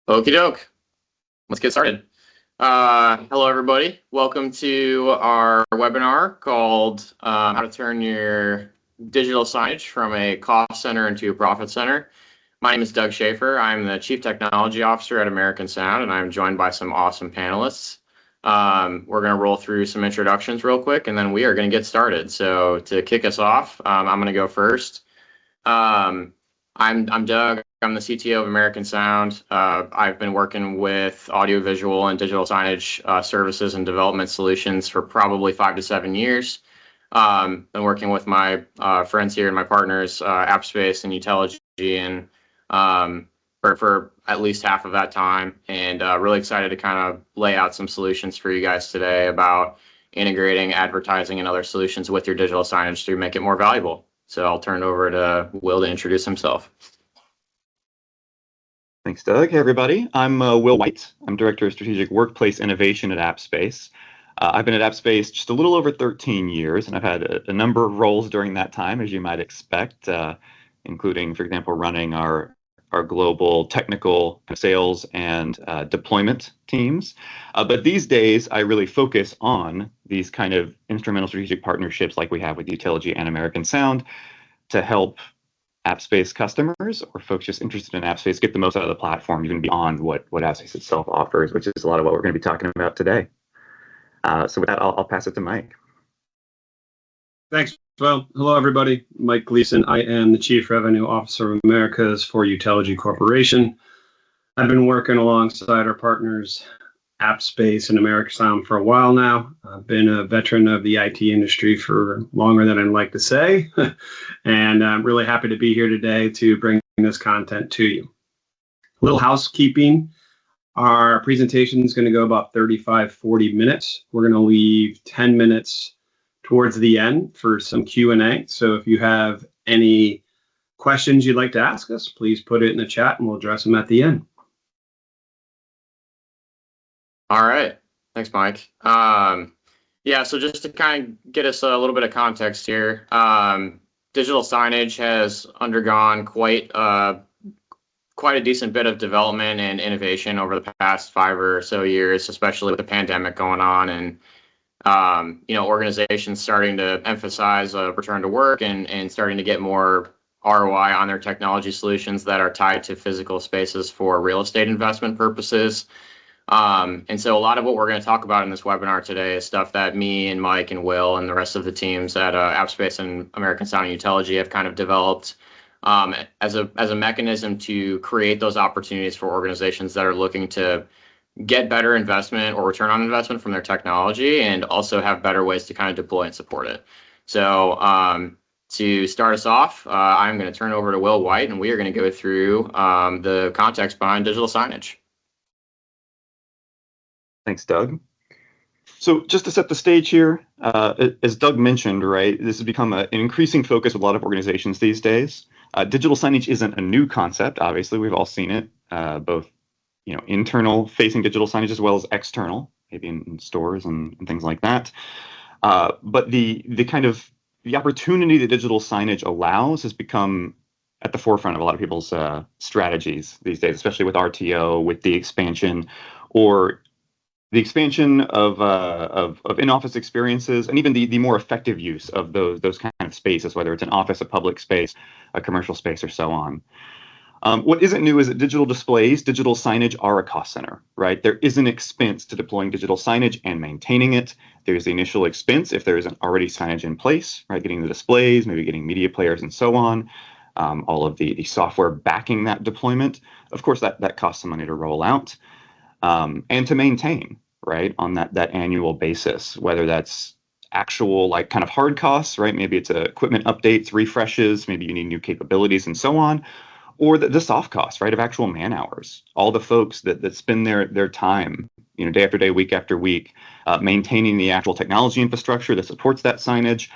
Okie doke. Let's get started. Hello, everybody. Welcome to our webinar called How to Turn Your Digital Signage from a Cost Center into a Profit Center. My name is Doug Schaefer. I'm the Chief Technology Officer at American Sound, and I'm joined by some awesome panelists. We're going to roll through some introductions real quick, and then we are going to get started. So to kick us off, I'm going to go first. I'm Doug. I'm the CTO of American Sound. I've been working with audiovisual and digital signage services and development solutions for probably 5 to 7 years. Been working with my friends here and my partners, AppSpace and Utelligy, and for at least half of that time. And really excited to kind of lay out some solutions for you guys today about integrating advertising and other solutions with your digital signage to make it more valuable. So I'll turn it over to Will to introduce himself. Thanks, Doug. Hey, everybody. I'm Will White. I'm Director of Strategic Workplace Innovation at AppSpace. I've been at AppSpace just a little over 13 years, and I've had a number of roles during that time, as you might expect, including, for example, running our global technical sales and deployment teams. But these days, I really focus on these kind of instrumental strategic partnerships like we have with Utelligy and American Sound to help AppSpace customers or folks just interested in AppSpace get the most out of the platform, even beyond what AppSpace itself offers, which is a lot of what we're going to be talking about today. So with that, I'll pass it to Mike. Thanks. Well, hello, everybody. Mike Gleason. I am the Chief Revenue Officer of Americas for Utelligy Corporation. I've been working alongside our partners, AppSpace and American Sound, for a while now. I've been a veteran of the IT industry for longer than I'd like to say, and I'm really happy to be here today to bring this content to you. A little housekeeping. Our presentation is going to go about 35-40 minutes. We're going to leave 10 minutes towards the end for some Q&A. So if you have any questions you'd like to ask us, please put it in the chat and we'll address them at the end. All right. Thanks, Mike. Yeah, so just to kind of get us a little bit of context here, digital signage has undergone quite a decent bit of development and innovation over the past 5 or so years, especially with the pandemic going on and organizations starting to emphasize return to work and starting to get more ROI on their technology solutions that are tied to physical spaces for real estate investment purposes. And so a lot of what we're going to talk about in this webinar today is stuff that me and Mike and Will and the rest of the teams at AppSpace and American Sound and Utelligy have kind of developed as a mechanism to create those opportunities for organizations that are looking to get better investment or return on investment from their technology and also have better ways to kind of deploy and support it. So to start us off, I'm going to turn over to Will White, and we are going to go through the context behind digital signage. Thanks, Doug. So just to set the stage here, as Doug mentioned, right, this has become an increasing focus with a lot of organizations these days. Digital signage isn't a new concept. Obviously, we've all seen it, both internal facing digital signage as well as external, maybe in stores and things like that. But the opportunity that digital signage allows has become at the forefront of a lot of people's strategies these days, especially with RTO, with the expansion of in-office experiences, and even the more effective use of those kind of spaces, whether it's an office, a public space, a commercial space, or so on. What isn't new is that digital displays, digital signage are a cost center, right? There is an expense to deploying digital signage and maintaining it. There's the initial expense if there isn't already signage in place, right? Getting the displays, maybe getting media players and so on. All of the software backing that deployment. Of course, that costs some money to roll out and to maintain, right, on that annual basis, whether that's actual like kind of hard costs, right? Maybe it's equipment updates, refreshes, maybe you need new capabilities and so on, or the soft costs, right, of actual man hours, all the folks that spend their time, day after day, week after week, maintaining the actual technology infrastructure that supports that signage,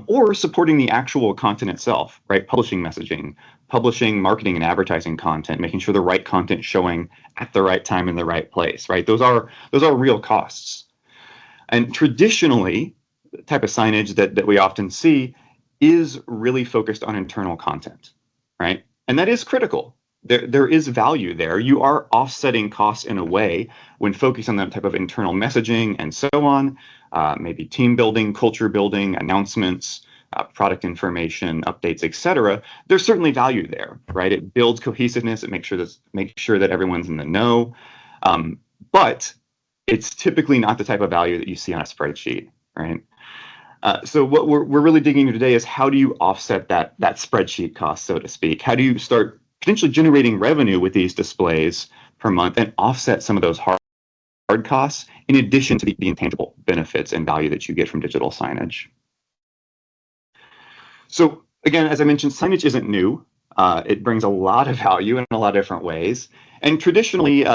or supporting the actual content itself, right? Publishing messaging, publishing marketing and advertising content, making sure the right content showing at the right time in the right place, right? Those are real costs. And traditionally, the type of signage that we often see is really focused on internal content, right? And that is critical. there is value there. You are offsetting costs in a way when focused on that type of internal messaging and so on, maybe team building, culture building, announcements, product information, updates, etc. There's certainly value there, right? It builds cohesiveness. It makes sure that everyone's in the know. But it's typically not the type of value that you see on a spreadsheet, right? So what we're really digging into today is how do you offset that spreadsheet cost, so to speak? How do you start potentially generating revenue with these displays per month and offset some of those hard costs in addition to the intangible benefits and value that you get from digital signage? So again, as I mentioned, signage isn't new. It brings a lot of value in a lot of different ways. And traditionally,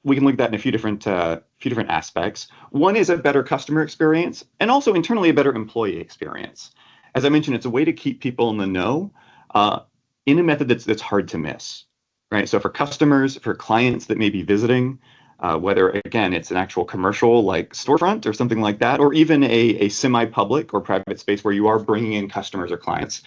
we can look at that in a few different aspects. One is a better customer experience, and also internally a better employee experience. As I mentioned, it's a way to keep people in the know in a method that's hard to miss, right? So for customers, for clients that may be visiting, whether again it's an actual commercial like storefront or something like that, or even a semi-public or private space where you are bringing in customers or clients,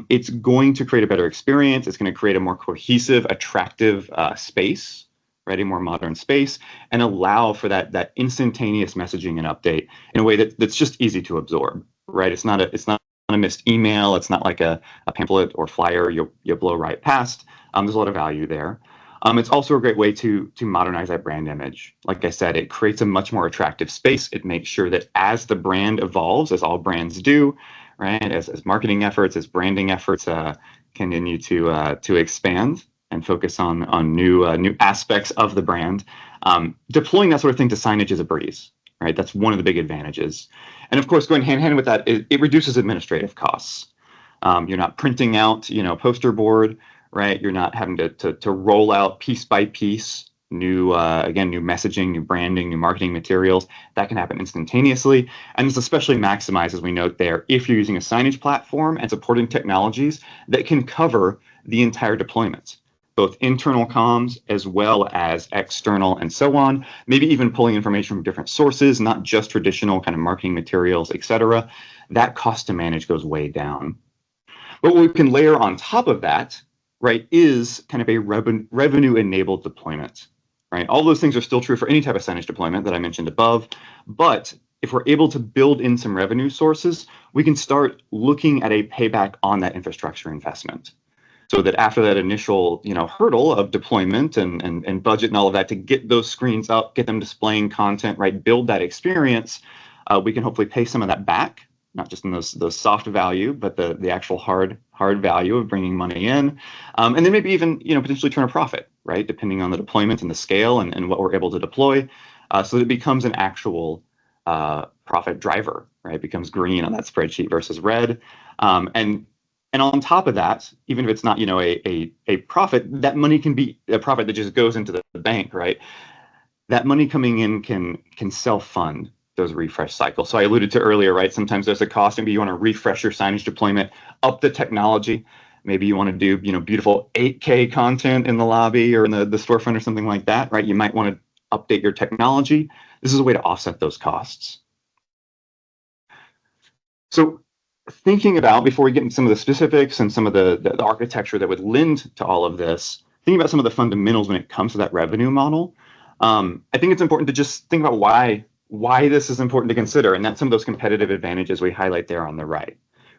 it's going to create a better experience. It's going to create a more cohesive, attractive space, right? A more modern space, and allow for that instantaneous messaging and update in a way that's just easy to absorb, right? It's not a missed email. It's not like a pamphlet or flyer you'll blow right past. There's a lot of value there. It's also a great way to modernize that brand image. Like I said, it creates a much more attractive space. It makes sure that as the brand evolves, as all brands do, right, as marketing efforts, as branding efforts continue to expand and focus on new aspects of the brand, deploying that sort of thing to signage is a breeze, right? That's one of the big advantages. And of course, going hand in hand with that, it reduces administrative costs. You're not printing out, poster board, right? You're not having to roll out piece by piece new messaging, new branding, new marketing materials. That can happen instantaneously. And it's especially maximized, as we note there, if you're using a signage platform and supporting technologies that can cover the entire deployment, both internal comms as well as external and so on, maybe even pulling information from different sources, not just traditional kind of marketing materials, etc. That cost to manage goes way down. But what we can layer on top of that, right, is kind of a revenue-enabled deployment, right? All those things are still true for any type of signage deployment that I mentioned above, but if we're able to build in some revenue sources, we can start looking at a payback on that infrastructure investment. So that after that initial, hurdle of deployment and budget and all of that to get those screens up, get them displaying content, right, build that experience, we can hopefully pay some of that back, not just in those soft value, but the actual hard value of bringing money in, and then maybe even potentially turn a profit, right, depending on the deployment and the scale and what we're able to deploy, so that it becomes an actual profit driver, right? It becomes green on that spreadsheet versus red, and on top of that, even if it's not a profit, that money can be a profit that just goes into the bank, right? That money coming in can self-fund those refresh cycles. So I alluded to earlier, right? Sometimes there's a cost. Maybe you want to refresh your signage deployment, up the technology. Maybe you want to do beautiful 8K content in the lobby or in the storefront or something like that, right? You might want to update your technology. This is a way to offset those costs. So thinking about, before we get into some of the specifics and some of the architecture that would lend to all of this, thinking about some of the fundamentals when it comes to that revenue model, I think it's important to just think about why this is important to consider, and that's some of those competitive advantages we highlight there on the right.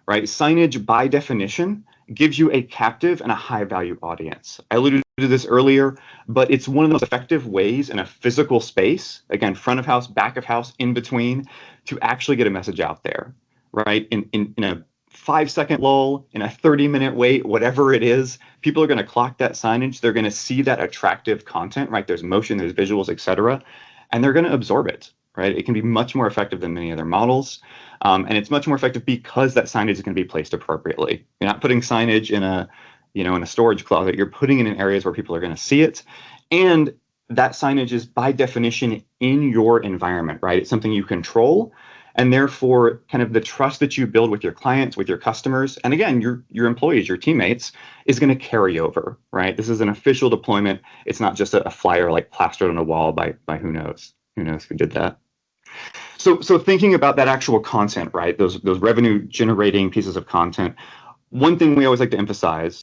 Signage, by definition, gives you a captive and a high-value audience. I alluded to this earlier, but it's one of the most effective ways in a physical space, again, front of house, back of house, in between, to actually get a message out there, right? In a 5-second lull, in a 30-minute wait, whatever it is, people are going to clock that signage. They're going to see that attractive content, right? There's motion, there's visuals, etc., and they're going to absorb it, right? It can be much more effective than many other models, and it's much more effective because that signage is going to be placed appropriately. You're not putting signage in a storage closet. You're putting it in areas where people are going to see it, and that signage is by definition in your environment, right? It's something you control. And therefore, kind of the trust that you build with your clients, with your customers, and again, your employees, your teammates, is going to carry over, right? This is an official deployment. It's not just a flyer like plastered on a wall by who knows who did that. So thinking about that actual content, right? Those revenue generating pieces of content. One thing we always like to emphasize